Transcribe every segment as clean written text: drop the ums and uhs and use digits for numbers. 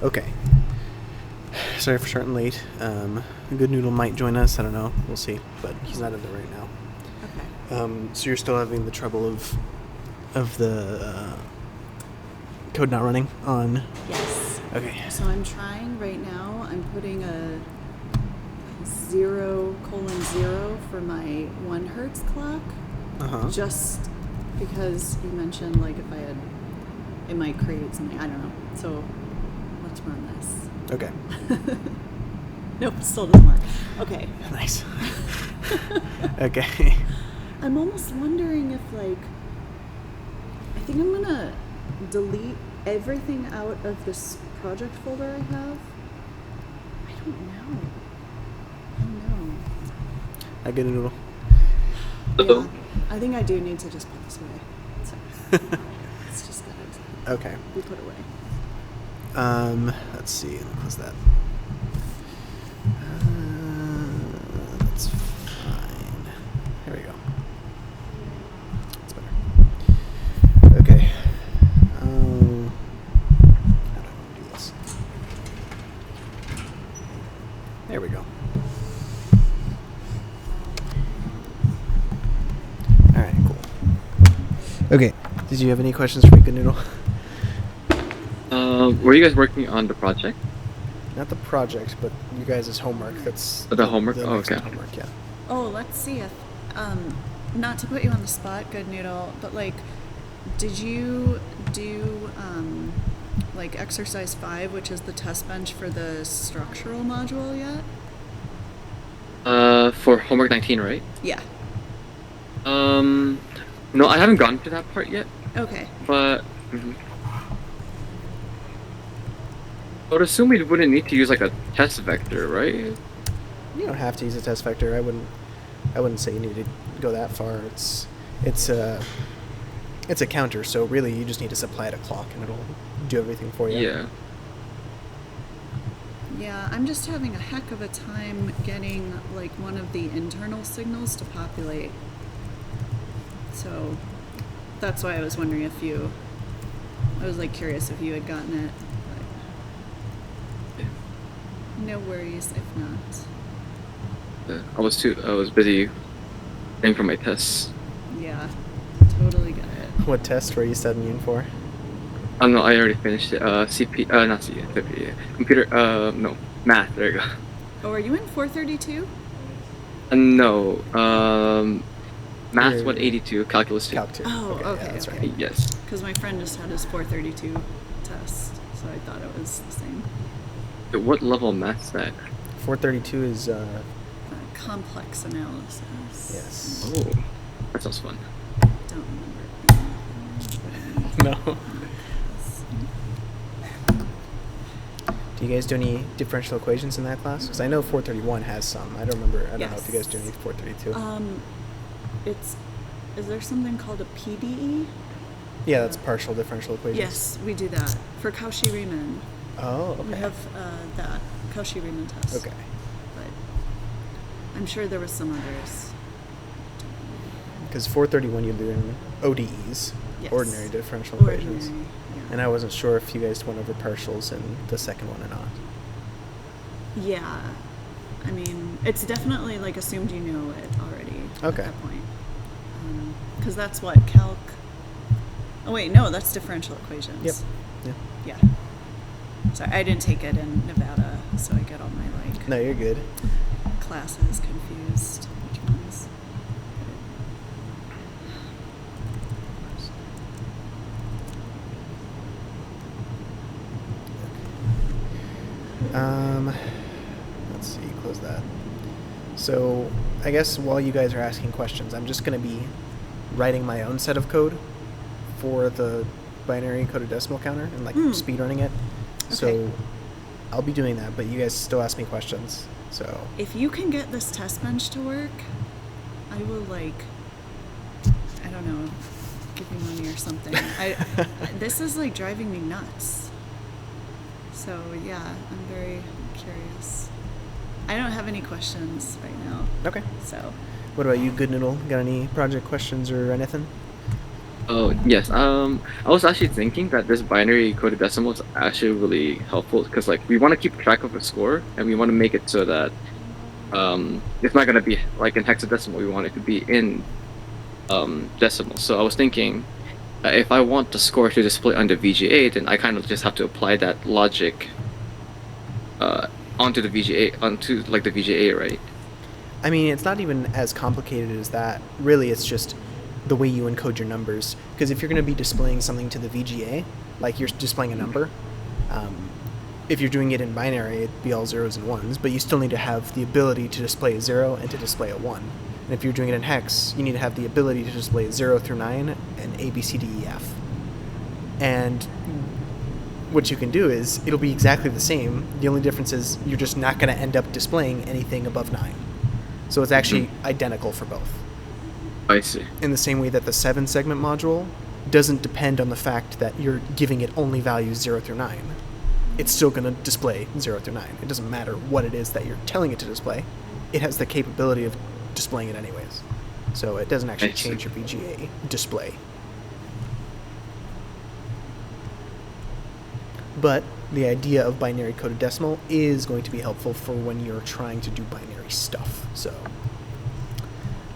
Okay. Sorry for starting late. Good Noodle might join us. I don't know. We'll see. But he's not in there right now. Okay. So you're still having the trouble of the code not running on. Yes. Okay. So I'm trying right now. I'm putting a 0:0 for my 1 hertz clock. Just because you mentioned like if I had, it might create something. I don't know. So let's run this. Okay. Nope, still doesn't work. Okay. Nice. Okay. I'm almost wondering if I think I'm gonna delete everything out of this project folder I have. I don't know. Good Noodle. Yeah, I think I do need to just put this away. So it's just gotta Okay. be put away. Let's see. What's that? That's fine. Here we go. That's better. Okay. How do I want to do this? There we go. All right. Cool. Okay. Did you have any questions for me, Good Noodle? Were you guys working on the project? Not the project, but you guys' homework. That's The homework? The Oh, next okay. homework, yeah. Oh, let's see if, not to put you on the spot, Good Noodle, but did you do exercise 5, which is the test bench for the structural module yet? For homework 19, right? Yeah. No, I haven't gotten to that part yet, Okay. but I would assume we wouldn't need to use like a test vector, right? You don't have to use a test vector. I wouldn't say you need to go that far. It's a counter, so really you just need to supply it a clock and it'll do everything for you. Yeah. Yeah, I'm just having a heck of a time getting one of the internal signals to populate. So that's why I was wondering if I was curious if you had gotten it. But no worries if not. I was busy paying for my tests. Yeah, totally get it. What test were you studying in for? Oh no, I already finished it. Not CP, computer, no, math, there you go. Oh, are you in 432? No, math You're- 182, calculus 2. Calc 2. Oh, okay, yeah, that's okay. right. Yes. Because my friend just had his 432 test, so I thought it was the same. What level of math is that? 432 is, Complex analysis. yes. Oh, that sounds fun. Don't remember. No. Do you guys do any differential equations in that class? Because I know 431 has some. I don't know if you guys do any 432. Is there something called a PDE? Yeah, that's partial differential equations. Yes, we do that for Cauchy-Riemann. Oh, okay. We have that Cauchy-Riemann test. Okay. But I'm sure there was some others. Because 431 you learn ODEs, Yes. ordinary differential Ordinary, equations. yeah. And I wasn't sure if you guys went over partials in the second one or not. Yeah. I mean, it's definitely assumed you know it already Okay. at that point. Because that's what calc. Oh wait, no, that's differential equations. Yep. Yeah. Yeah. Sorry, I didn't take it in Nevada, so I get all my No, you're good. classes confused. Which ones? Let's see, close that. So, I guess while you guys are asking questions, I'm just going to be writing my own set of code for the binary encoded decimal counter and speed running it. So, Okay. I'll be doing that, but you guys still ask me questions. So, If you can get this test bench to work, I will I don't know, give you money or something. This is driving me nuts. So yeah, I'm very curious. I don't have any questions right now. okay. So What about you, Good Noodle? Got any project questions or anything? Oh yes. I was actually thinking that this binary coded decimal is actually really helpful because like we want to keep track of the score and we want to make it so that it's not gonna be like in hexadecimal. We want it to be in decimal. So I was thinking if I want the score to display under VGA, then I kind of just have to apply that logic onto the VGA onto like the VGA, right? I mean, it's not even as complicated as that. Really, it's just the way you encode your numbers. Because if you're going to be displaying something to the VGA, like you're displaying a number, if you're doing it in binary, it'd be all zeros and ones, but you still need to have the ability to display a 0 and to display a 1. And if you're doing it in hex, you need to have the ability to display 0 through 9 and A, B, C, D, E, F. And what you can do is, it'll be exactly the same. The only difference is you're just not going to end up displaying anything above 9. So it's actually identical for both. I see. In the same way that the 7-segment module doesn't depend on the fact that you're giving it only values 0 through 9. It's still going to display 0 through 9. It doesn't matter what it is that you're telling it to display. It has the capability of displaying it anyways. So it doesn't actually change your VGA display. But the idea of binary coded decimal is going to be helpful for when you're trying to do binary stuff. So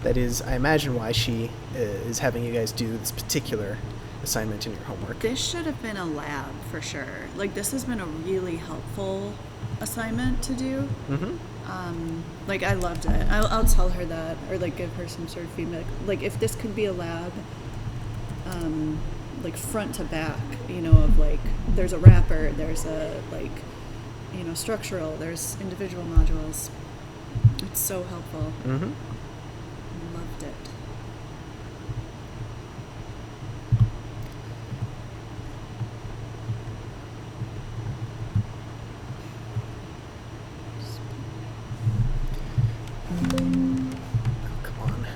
that is, I imagine, why she is having you guys do this particular assignment in your homework. This should have been a lab for sure. Like, this has been a really helpful assignment to do. Mm-hmm. Like, I loved it. I'll tell her that, or like give her some sort of feedback. Like, if this could be a lab, like front to back, you know, of like, there's a wrapper, there's a like, you know, structural, there's individual modules. It's so helpful. Mm-hmm. Loved it. Oh, come on.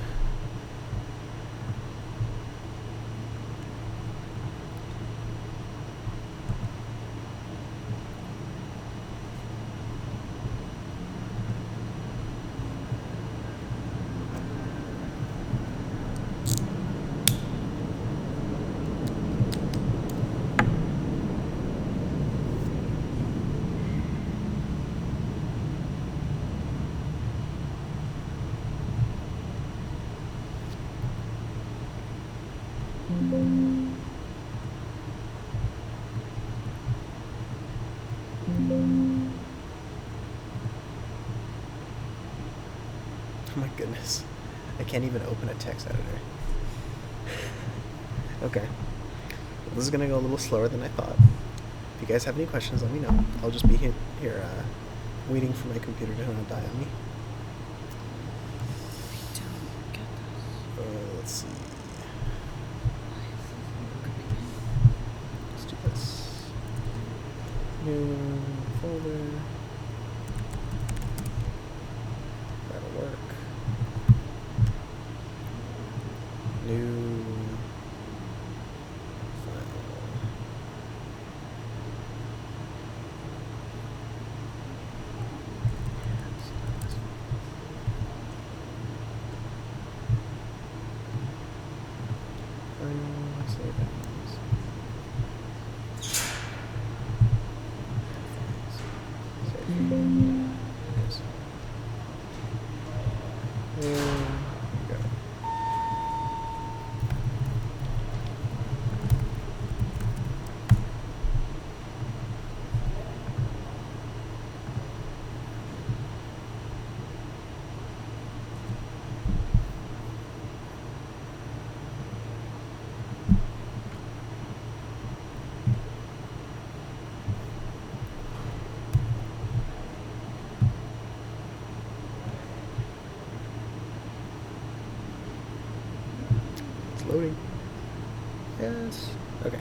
Oh my goodness. I can't even open a text editor. Okay. Well, this is going to go a little slower than I thought. If you guys have any questions, let me know. I'll just be here waiting for my computer to not die on me. Don't get this. Let's see. Let's do this. New folder. That'll work. New file. Save as. Save. Yes. There we go. It's loading. Yes. Okay.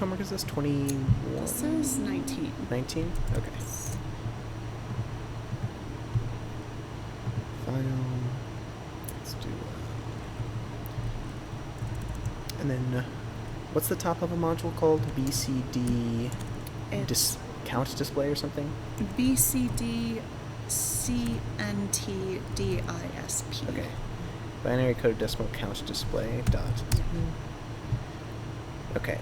homework is this? 21? This is 19. 19? Okay. File. Let's do. And then, what's the top level module called? BCD. It's Count display or something? BCD CNTDISP. Okay. Binary code decimal count display dot. Okay.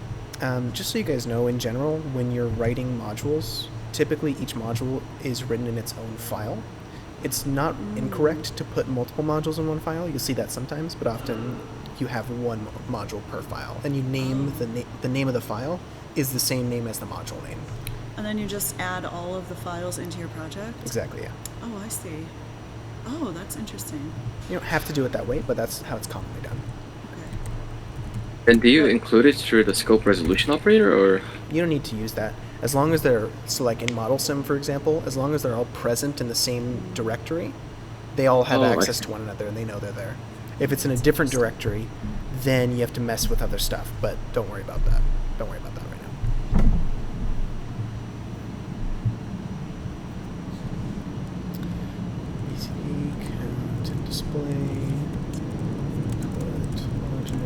Just so you guys know, in general, when you're writing modules, typically each module is written in its own file. It's not incorrect to put multiple modules in one file. You'll see that sometimes, but often you have one module per file, and you name the name of the file is the same name as the module name. And then you just add all of the files into your project? Exactly, yeah. Oh, I see. Oh, that's interesting. You don't have to do it that way, but that's how it's commonly done. Okay. And do you include it through the scope resolution operator, or? You don't need to use that. As long as they're, so like in ModelSim, for example, as long as they're all present in the same directory, they all have access to one another and they know they're there. If it's in a different directory, then you have to mess with other stuff, but don't worry about that. Don't worry about that right now. BCD, count, and display, put, logic.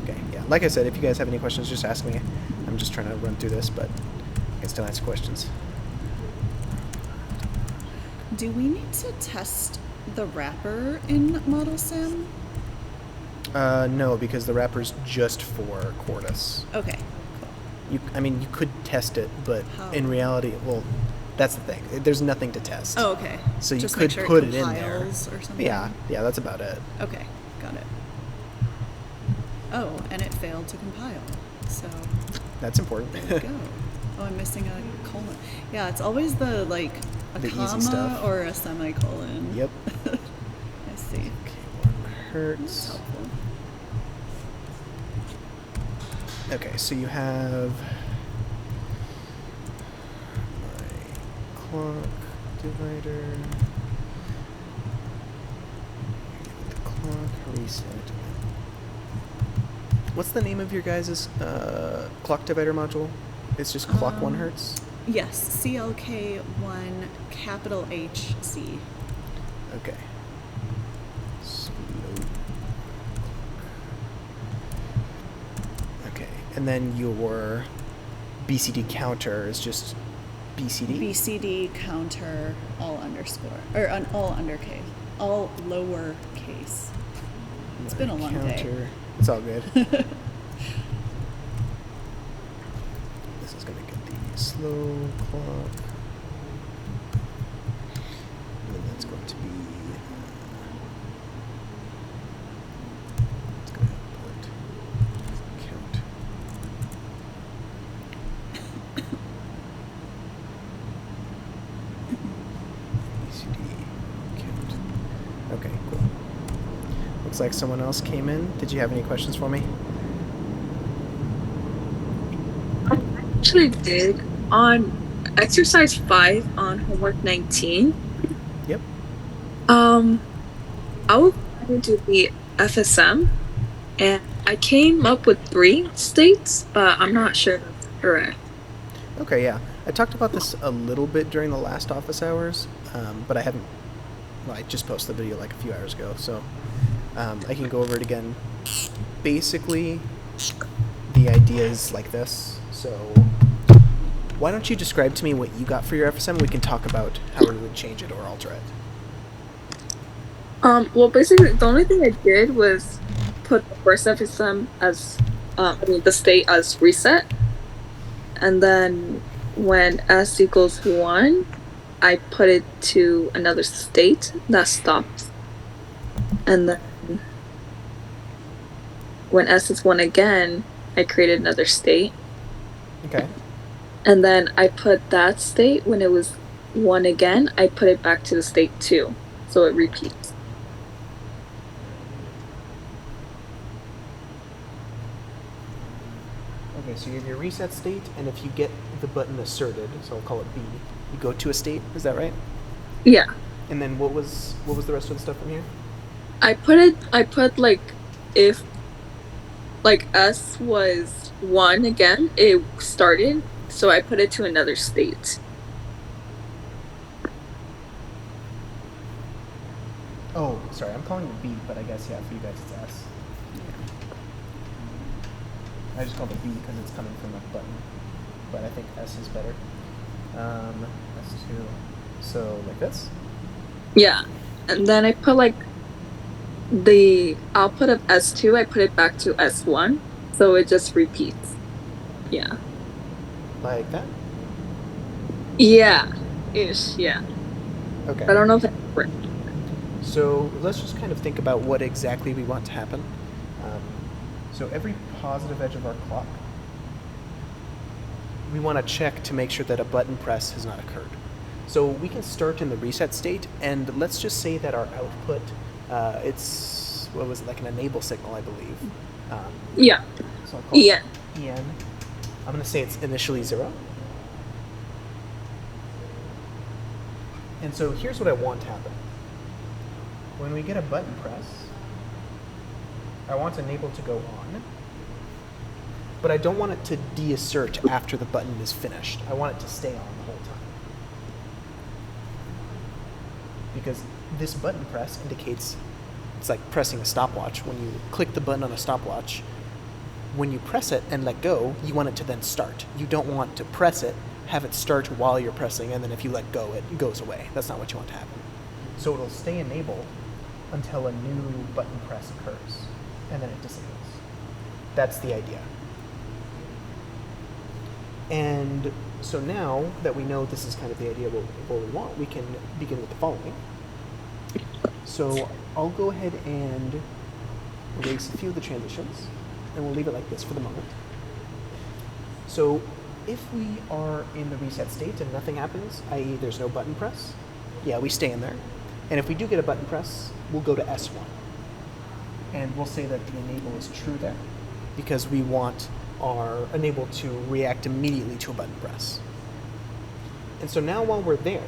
Okay, yeah, like I said, if you guys have any questions, just ask me. I'm just trying to run through this, but I can still answer questions. Do we need to test the wrapper in ModelSim? No, because the wrapper's just for Quartus. Okay, cool. I mean, you could test it, but How? in reality, well, that's the thing. There's nothing to test. Oh, okay. So you Just could make sure put it it in there. compiles or something? Yeah, that's about it. Okay, got it. Oh, and it failed to compile. So That's important. there we go. Oh, I'm missing a colon. Yeah, it's always the like a The easy comma stuff. or a semicolon. Yep. I see. Okay, 1 That's hertz. helpful. Okay, so you have my clock divider. The clock reset. What's the name of your guys' clock divider module? It's just clock 1 hertz? Yes, CLK1 capital HC. Okay. Slow. Okay, and then your BCD counter is just BCD? BCD counter all underscore or all undercase, all lower case. It's been a long day. Counter. It's all good. This is gonna get the slow clock. And then that's going to be. It's gonna put count. BCD count. Okay, cool. Looks like someone else came in. Did you have any questions for me? I actually did on exercise 5 on homework 19. Yep. I was trying to do the FSM and I came up with 3 states, but I'm not sure that's correct. Okay, yeah. I talked about this a little bit during the last office hours, but I haven't. Well, I just posted the video like a few hours ago, so I can go over it again. Basically, the idea is like this. So, why don't you describe to me what you got for your FSM? We can talk about how we would change it or alter it. Well, basically, the only thing I did was put the first FSM as, the state as reset. And then when S equals 1, I put it to another state that stops. And then when S is 1 again, I created another state. Okay. And then I put that state, when it was 1 again, I put it back to the state 2. So it repeats. Okay, so you have your reset state, and if you get the button asserted, so I'll call it B, you go to a state. Is that right? Yeah. And then what was the rest of the stuff from here? I put like if like S was 1 again, it started, so I put it to another state. Oh, sorry, I'm calling it B, but I guess, yeah, for you guys it's S. I just called it B because it's coming from a button, but I think S is better. S2. So, like this? Yeah. And then I put like the output of S2, I put it back to S1, so it just repeats. Yeah. Like that? Yeah. Ish, yeah. Okay. I don't know if that's right. So let's just kind of think about what exactly we want to happen. So every positive edge of our clock, we want to check to make sure that a button press has not occurred. So we can start in the reset state, and let's just say that our output, it's, what was it, like an enable signal, I believe. Yeah. So I'll call EN. it EN. I'm going to say it's initially 0. And so here's what I want to happen. When we get a button press, I want enable to go on, but I don't want it to deassert after the button is finished. I want it to stay on the whole time. Because this button press indicates, it's like pressing a stopwatch. When you click the button on a stopwatch, when you press it and let go, you want it to then start. You don't want to press it, have it start while you're pressing, and then if you let go, it goes away. That's not what you want to happen. So it'll stay enabled until a new button press occurs, and then it disables. That's the idea. And so now that we know this is kind of the idea of what we want, we can begin with the following. So I'll go ahead and erase a few of the transitions, and we'll leave it like this for the moment. So if we are in the reset state and nothing happens, i.e. there's no button press, yeah, we stay in there. And if we do get a button press, we'll go to S1. And we'll say that the enable is true there, because we want our enable to react immediately to a button press. And so now while we're there,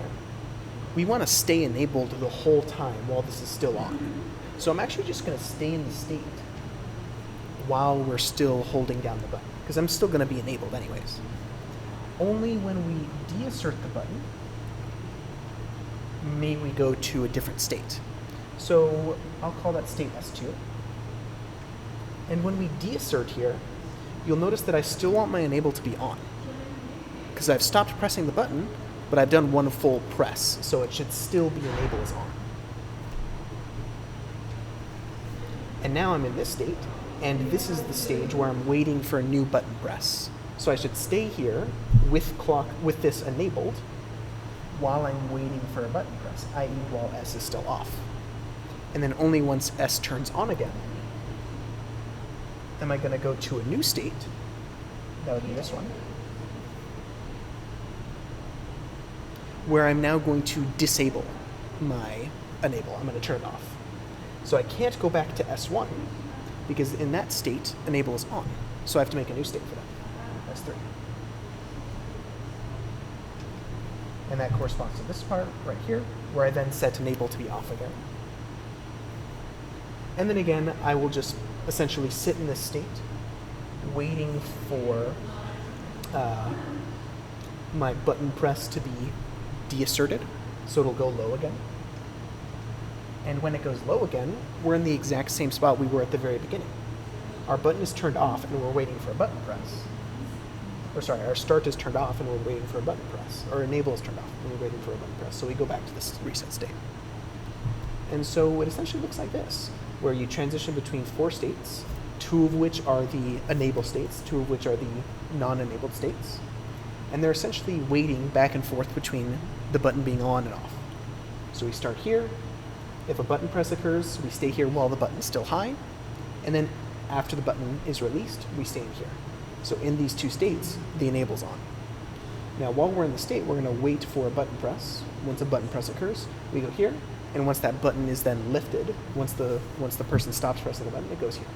we want to stay enabled the whole time while this is still on. So I'm actually just going to stay in the state while we're still holding down the button, because I'm still going to be enabled anyways. Only when we deassert the button may we go to a different state. So I'll call that state S2. And when we deassert here, you'll notice that I still want my enable to be on, because I've stopped pressing the button, but I've done one full press, so it should still be enable as on. And now I'm in this state, and this is the stage where I'm waiting for a new button press. So I should stay here with this enabled while I'm waiting for a button press, i.e. while S is still off. And then only once S turns on again am I going to go to a new state. That would be this one, where I'm now going to disable my enable. I'm going to turn it off. So I can't go back to S1, because in that state, enable is on. So I have to make a new state for that, S3. And that corresponds to this part right here, where I then set enable to be off again. And then again, I will just essentially sit in this state, waiting for my button press to be deasserted, so it'll go low again. And when it goes low again, we're in the exact same spot we were at the very beginning. Our button is turned off and we're waiting for a button press. Or sorry, our start is turned off and we're waiting for a button press. Or enable is turned off and we're waiting for a button press. So we go back to this reset state. And so it essentially looks like this, where you transition between 4 states, 2 of which are the enable states, 2 of which are the non-enabled states. And they're essentially waiting back and forth between the button being on and off. So we start here. If a button press occurs, we stay here while the button is still high. And then after the button is released, we stay in here. So in these 2 states, the enable's on. Now, while we're in the state, we're going to wait for a button press. Once a button press occurs, we go here. And once that button is then lifted, once the person stops pressing the button, it goes here.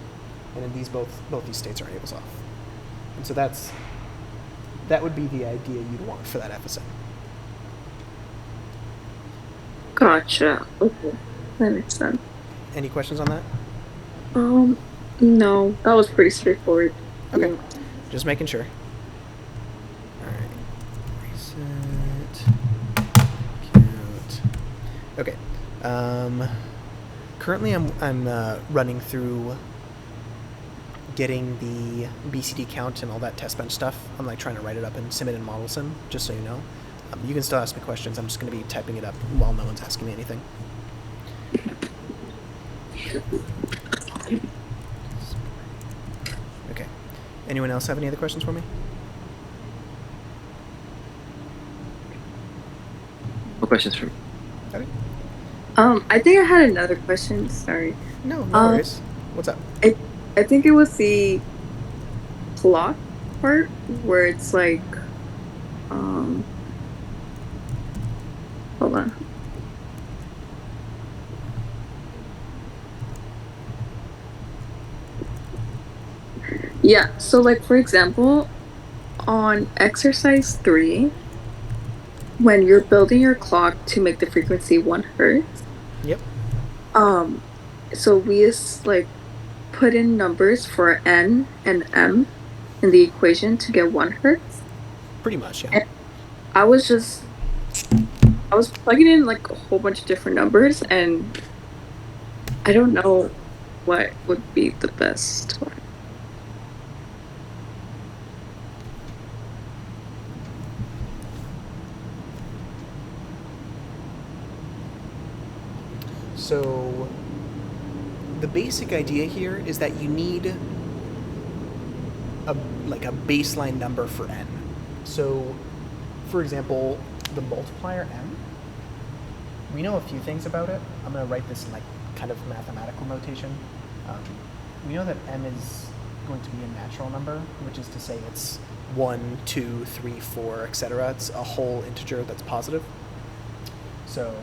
And in these both these states are enables off. And so that would be the idea you'd want for that FSM. Gotcha. Okay. That makes sense. Any questions on that? No, that was pretty straightforward. Okay. Mm. Just making sure. Alright. Reset. Count. Okay. Currently I'm running through getting the BCD count and all that test bench stuff. I'm like trying to write it up in Simit and ModelSim, just so you know. You can still ask me questions. I'm just going to be typing it up while no one's asking me anything. Okay. Anyone else have any other questions for me? No questions from me. Okay. I think I had another question. Sorry. No worries. What's up? I think it was the clock part where it's like, hold on. Yeah, so like for example, on exercise 3, when you're building your clock to make the frequency 1 hertz, Yep. so we like put in numbers for n and m in the equation to get 1 hertz. Pretty much, yeah. I was plugging in like a whole bunch of different numbers, and I don't know what would be the best one. So the basic idea here is that you need a baseline number for n. So, for example, the multiplier m, we know a few things about it. I'm going to write this in like kind of mathematical notation. We know that m is going to be a natural number, which is to say it's 1, 2, 3, 4, etc. It's a whole integer that's positive. So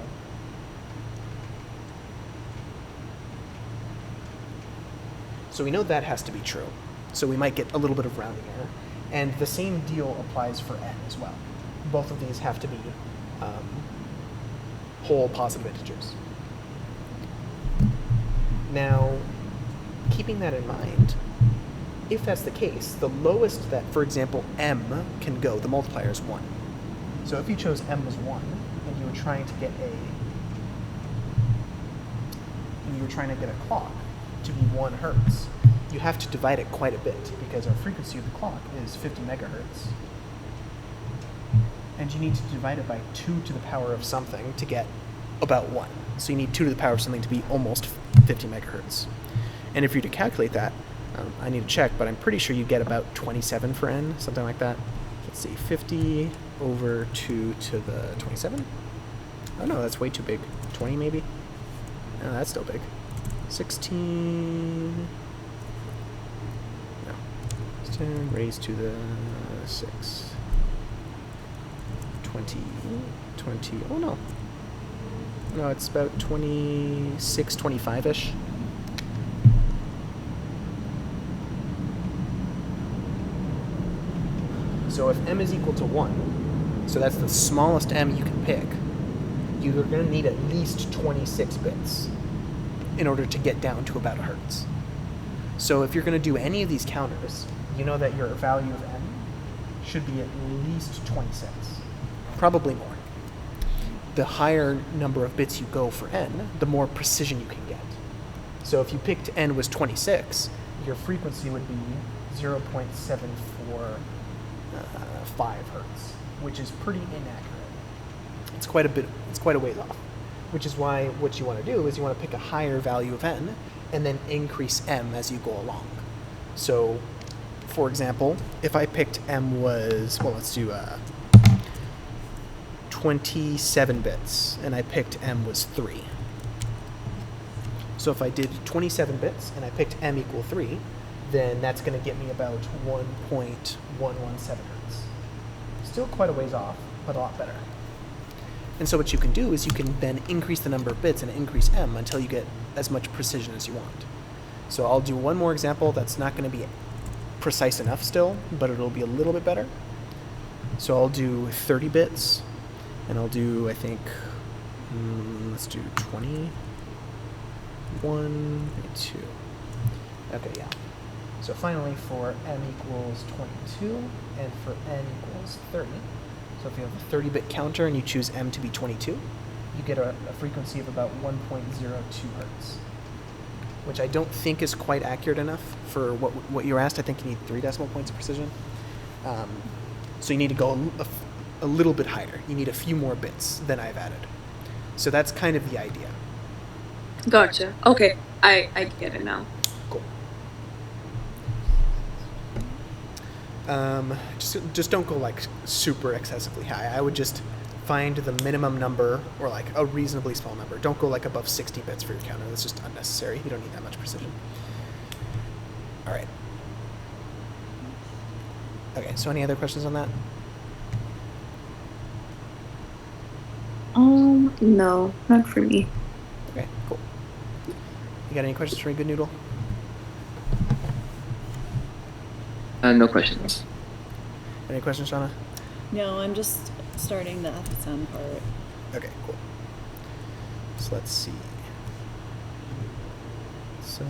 we know that has to be true. So we might get a little bit of rounding error. And the same deal applies for n as well. Both of these have to be whole positive integers. Now, keeping that in mind, if that's the case, the lowest that, for example, m can go, the multiplier is 1. So if you chose m as 1, and you were trying to get a clock to be 1 hertz, you have to divide it quite a bit because our frequency of the clock is 50 megahertz. And you need to divide it by 2 to the power of something to get about 1. So you need 2 to the power of something to be almost 50 megahertz. And if you're to calculate that, I need to check, but I'm pretty sure you get about 27 for n, something like that. Let's see, 50 over 2 to the 27? Oh no, that's way too big. 20 maybe? No, that's still big. 16... No. 10 raised to the 6. 20... Oh no. No, it's about 26, 25-ish. So if m is equal to 1, so that's the smallest m you can pick, you're going to need at least 26 bits in order to get down to about a hertz. So if you're going to do any of these counters, you know that your value of m should be at least 26, probably more. The higher number of bits you go for n, the more precision you can get. So if you picked n was 26, your frequency would be 0.745 hertz, which is pretty inaccurate. It's quite a ways off, which is why what you want to do is you want to pick a higher value of n and then increase m as you go along. So, for example, if I picked m was, well, let's do 27 bits, and I picked m was 3. So if I did 27 bits and I picked m equal 3, then that's going to get me about 1.117 hertz. Still quite a ways off, but a lot better. And so what you can do is you can then increase the number of bits and increase m until you get as much precision as you want. So I'll do one more example that's not going to be precise enough still, but it'll be a little bit better. So I'll do 30 bits, and I'll do, I think, let's do 20, 1, 2. Okay, yeah. So finally, for m equals 22 and for n equals 30. So if you have a 30-bit counter and you choose m to be 22, you get a frequency of about 1.02 hertz, which I don't think is quite accurate enough for what you were asked. I think you need 3 decimal points of precision. So you need to go a little bit higher. You need a few more bits than I've added. So that's kind of the idea. Gotcha. Okay, I get it now. Cool. Just don't go like super excessively high. I would just find the minimum number or like a reasonably small number. Don't go like above 60 bits for your counter. That's just unnecessary. You don't need that much precision. All right. Okay, so any other questions on that? No, not for me. Okay, cool. You got any questions for me, Good Noodle? No questions. Any questions, Shauna? No, I'm just starting the FSM part. Okay, cool. So let's see. So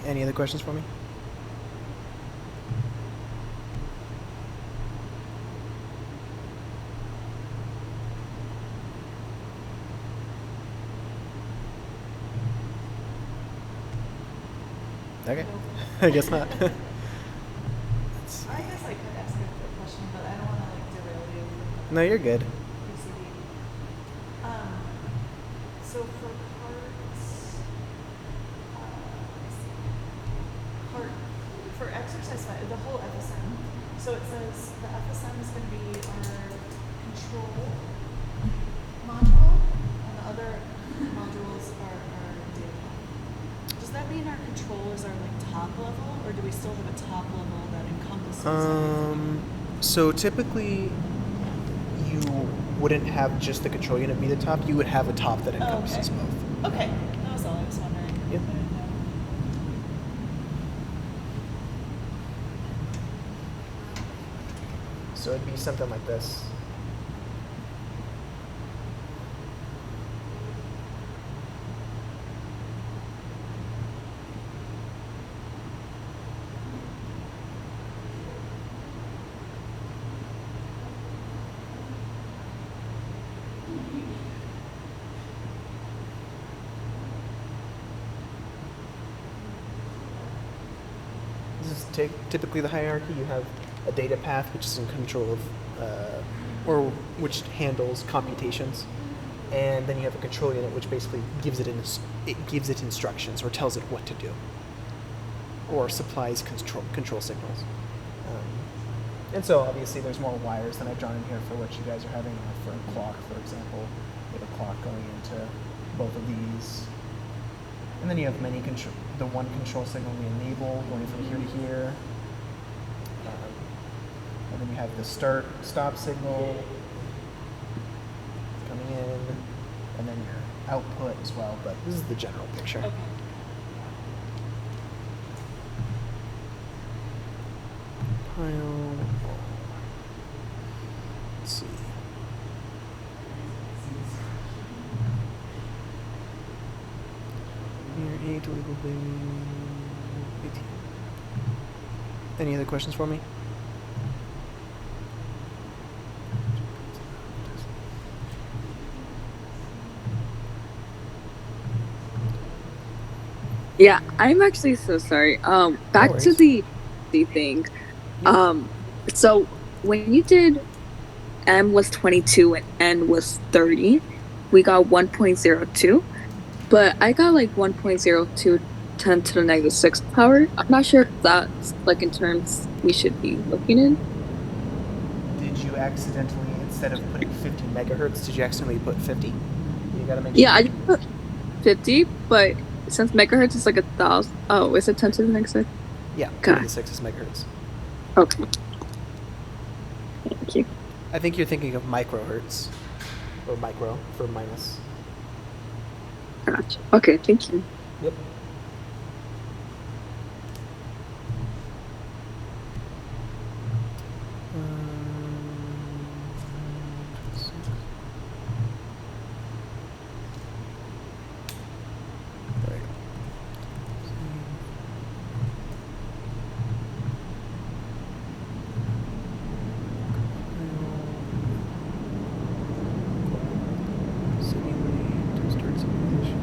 Any other questions for me? Okay. I guess not. Let's see. I guess I could ask a quick question, but I don't want to like derail you from No, you're good. PCB. So for parts, let's see. Part for exercise five, the whole FSM. So it says the FSM is going to be our control module, and the other modules are our data. Does that mean our control is our like top level, or do we still have a top level that encompasses everything? So typically, you wouldn't have just the control unit be the top. You would have a top that encompasses okay. both. Okay, that was all I was wondering. Yep. I didn't know. So it'd be something like this. This is typically the hierarchy. You have a data path, which is in control of, or which handles computations, and then you have a control unit, which basically gives it instructions or tells it what to do, or supplies control signals. And so obviously there's more wires than I've drawn in here for what you guys are having. For a clock, for example, you have a clock going into both of these. And then you have the one control signal we enable going from here to here. And then you have the stop signal coming in, and then your output as well, but this is the general picture. Okay. Pile. Let's see. Near 8, legal being 18. Any other questions for me? Yeah, I'm actually so sorry. Back to worries. the thing. So when you did M was 22 and N was 30, we got 1.02, but I got like 1.02 10 to the negative 6 power. I'm not sure if that's like in terms we should be looking in. Did you accidentally, instead of putting 50 megahertz, did you accidentally put 50? You gotta make Yeah, I sure. just put 50, but since megahertz is like 1,000, oh, is it 10 to the negative 6? Yeah, Okay. 10 to the 6 is megahertz. Okay. Thank you. I think you're thinking of microhertz, or micro for minus. Gotcha. Okay, thank you. Yep. There we go. Simulate to start simulation.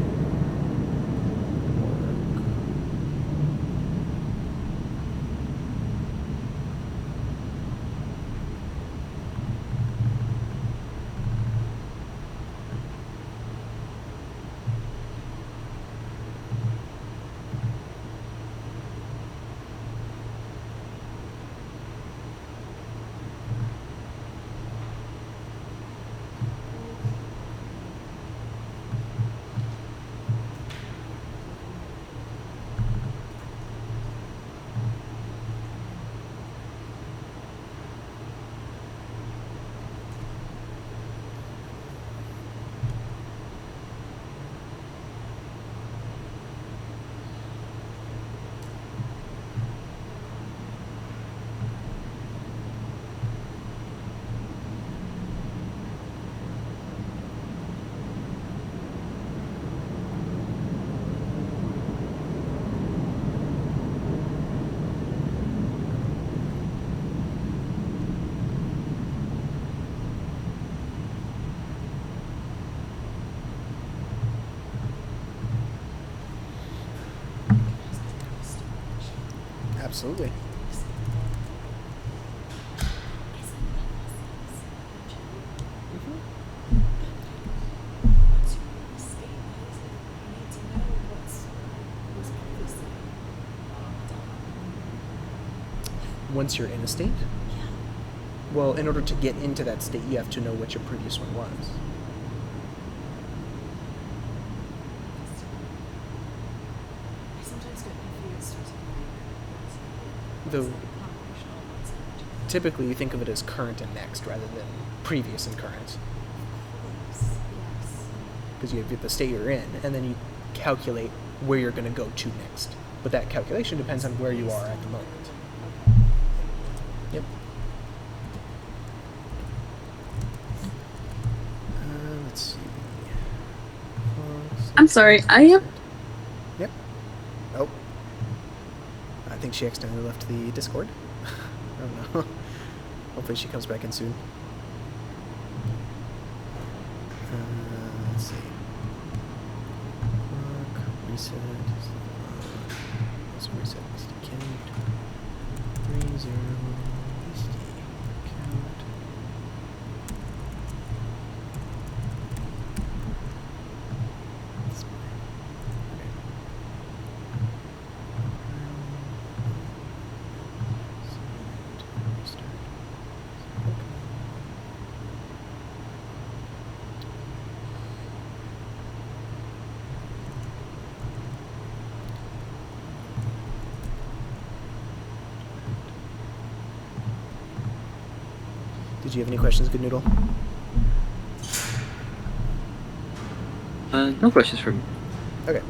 Absolutely. Once you're in a state? Well, in order to get into that state, you have to know what your previous one was. Though typically you think of it as current and next rather than previous and current. Because you have the state you're in, and then you calculate where you're going to go to next. But that calculation depends on where you are at the moment. Yep. Let's see. I'm sorry, I am. Yep. Oh. I think she accidentally left the Discord. I don't know. Hopefully she comes back in soon. Let's see. Clock, reset. Let's reset SD count. 30 SD count. Okay. Restart. Okay. Did you have any questions, Good Noodle? No questions for me. Okay.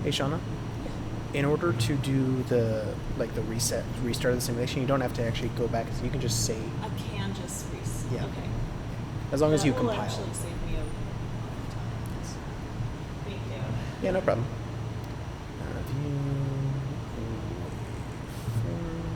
Hey, Shauna. In order to do the restart of the simulation, you don't have to actually go back. So you can just save, I can just reset. Yeah. Okay. as long as you That will compile. actually save me a lot of time. Thank you. Yeah, no problem. View. Form.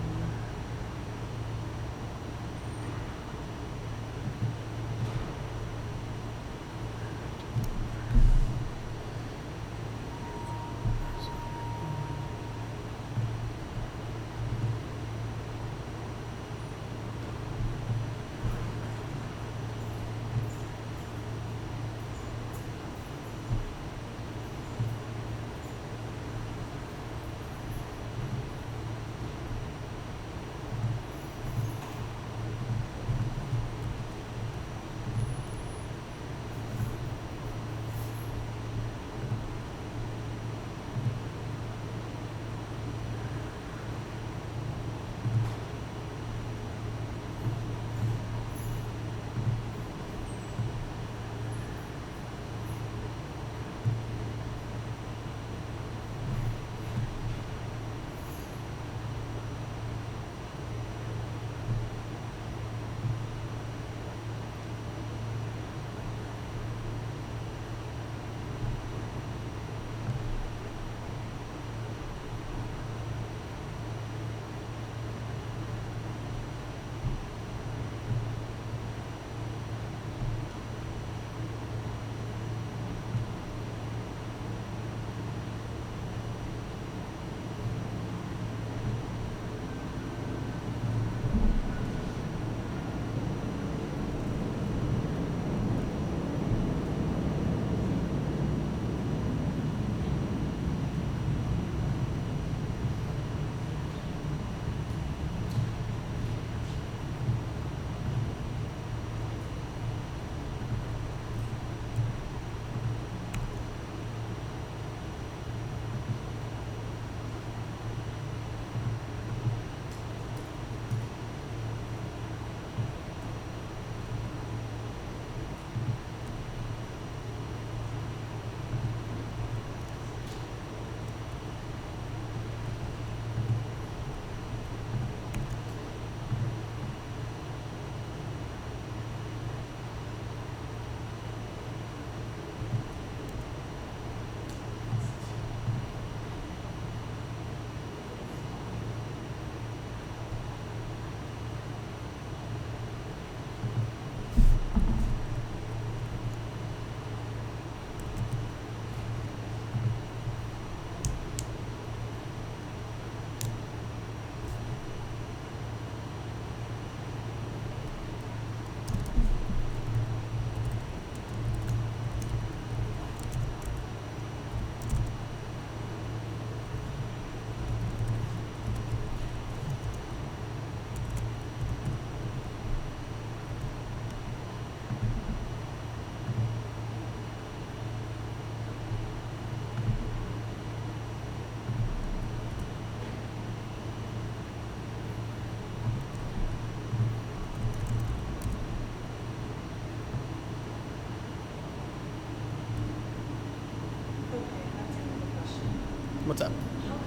What's up? How come,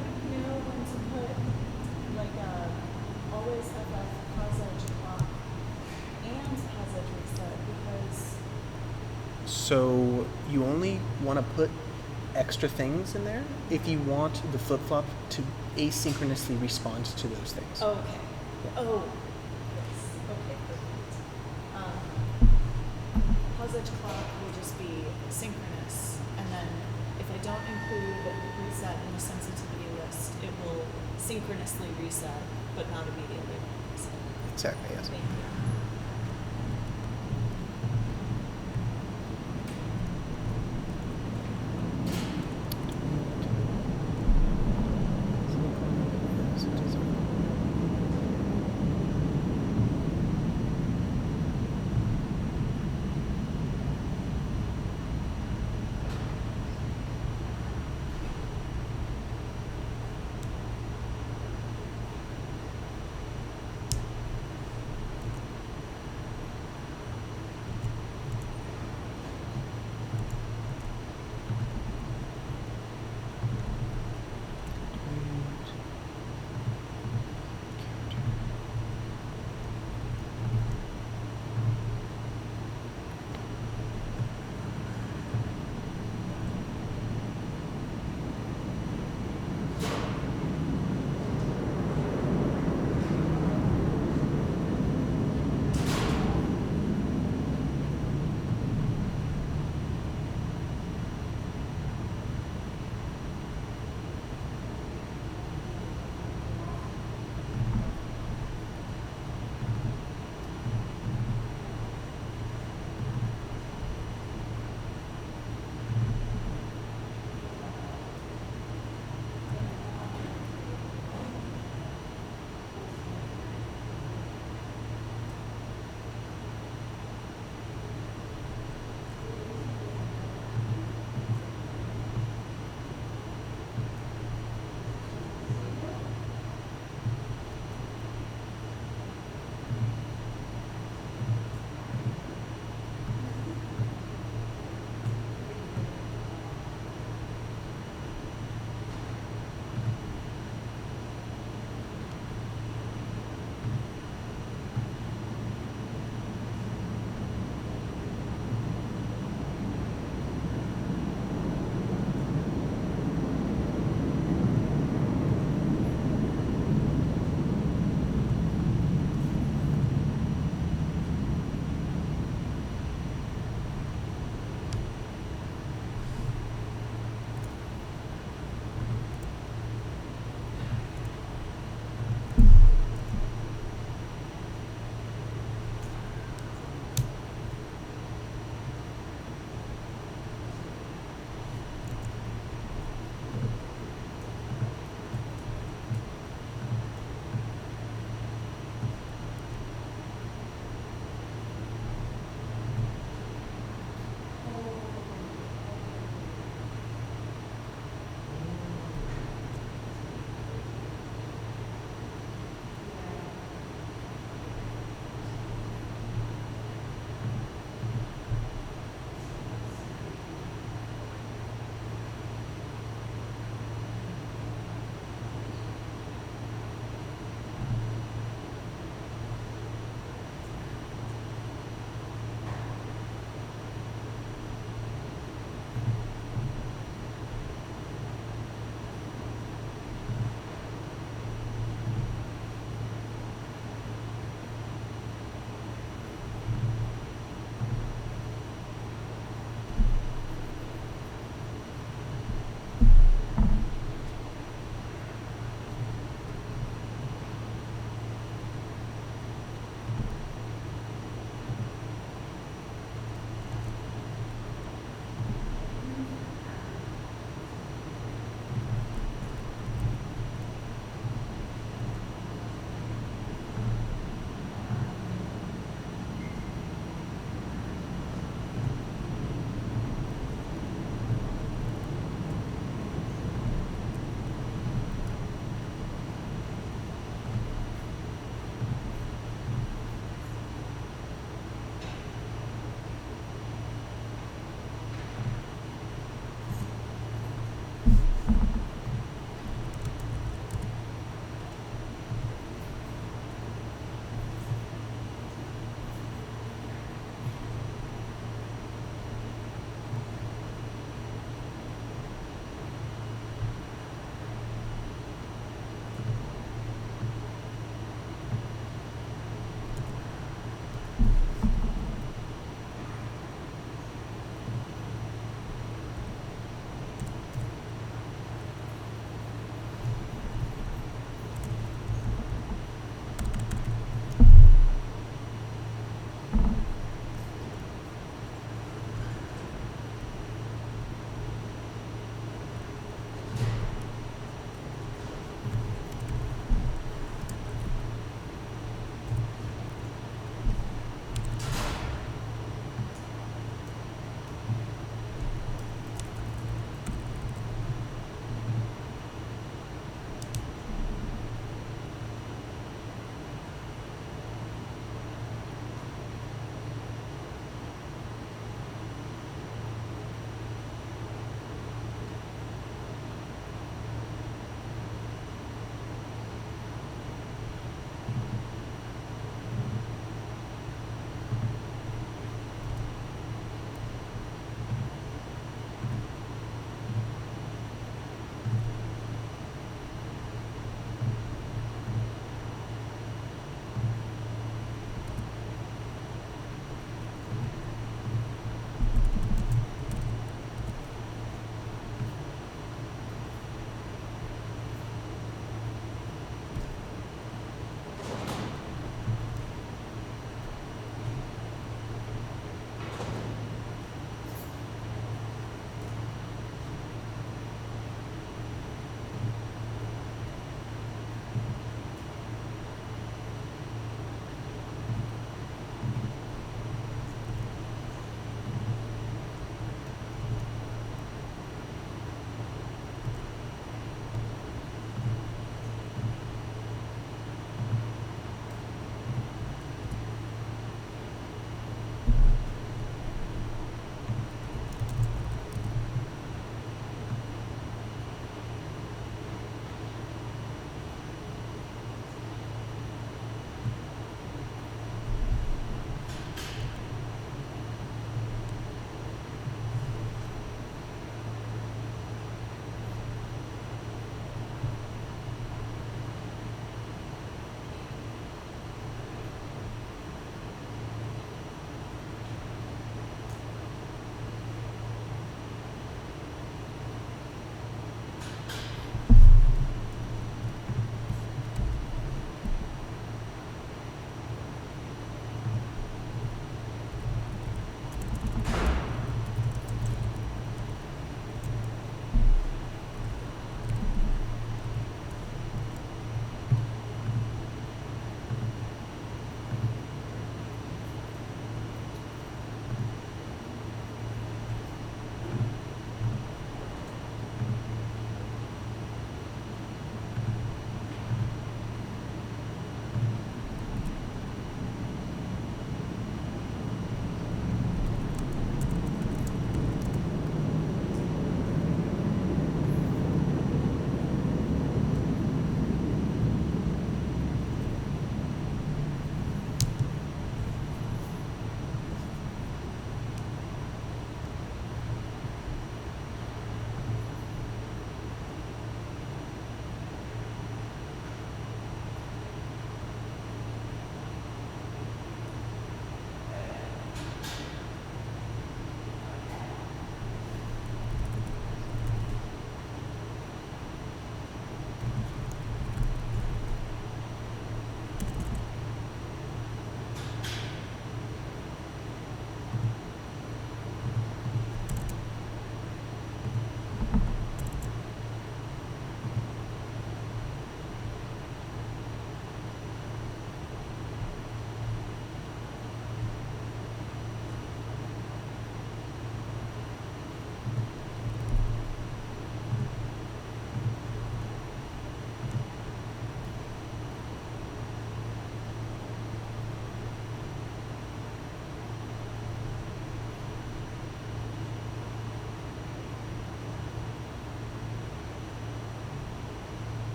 how do you know when to put, like, always FF pause edge clock and pause edge reset? Because, So you only want to put extra things in there if you want the flip-flop to asynchronously respond to those things. okay. Yeah. Oh, yes. Okay, perfect. Pause edge clock will just be synchronous, and then if I don't include reset in the sensitivity list, it will synchronously reset, but not immediately reset. Exactly, yes. Thank you.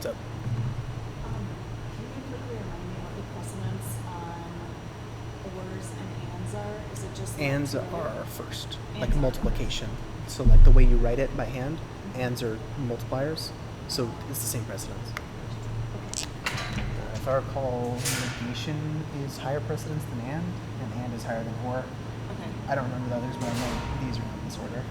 up. Can you quickly remind me what the precedence on ors and ands are? Is it just Ands like are first, like Ands are multiplication. So like the way you write it by hand, ands are multipliers. So it's the same precedence. If I recall, negation is higher precedence than and is higher than or. Okay. I don't remember the others, but I know these are in this order.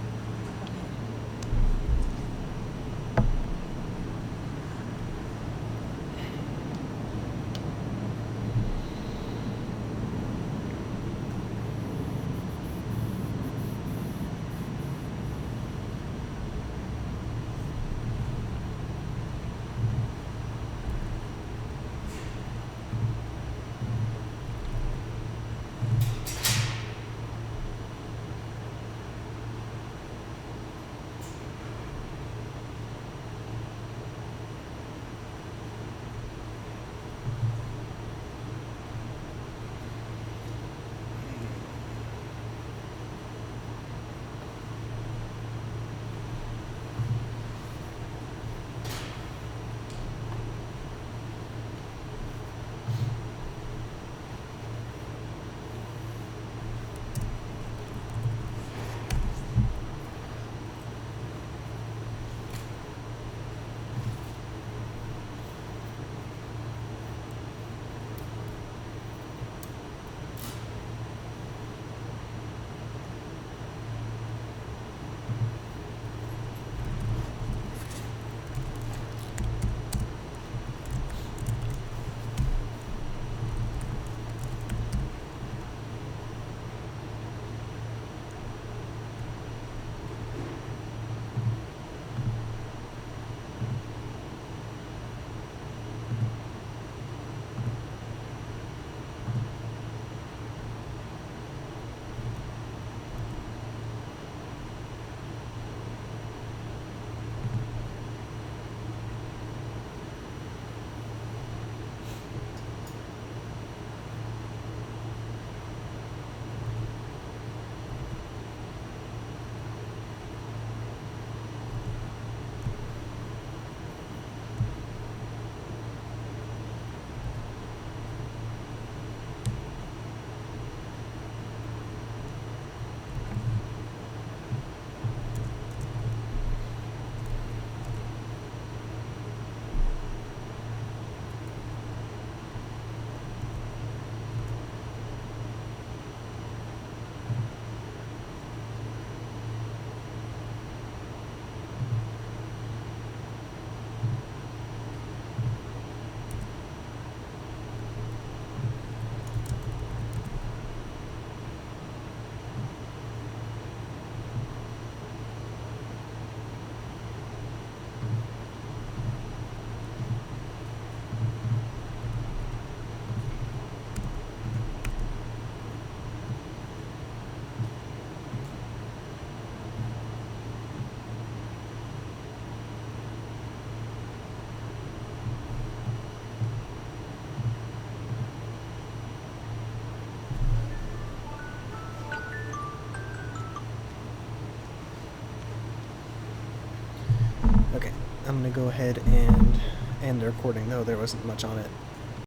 Okay, I'm gonna go ahead and end the recording, though there wasn't much on it.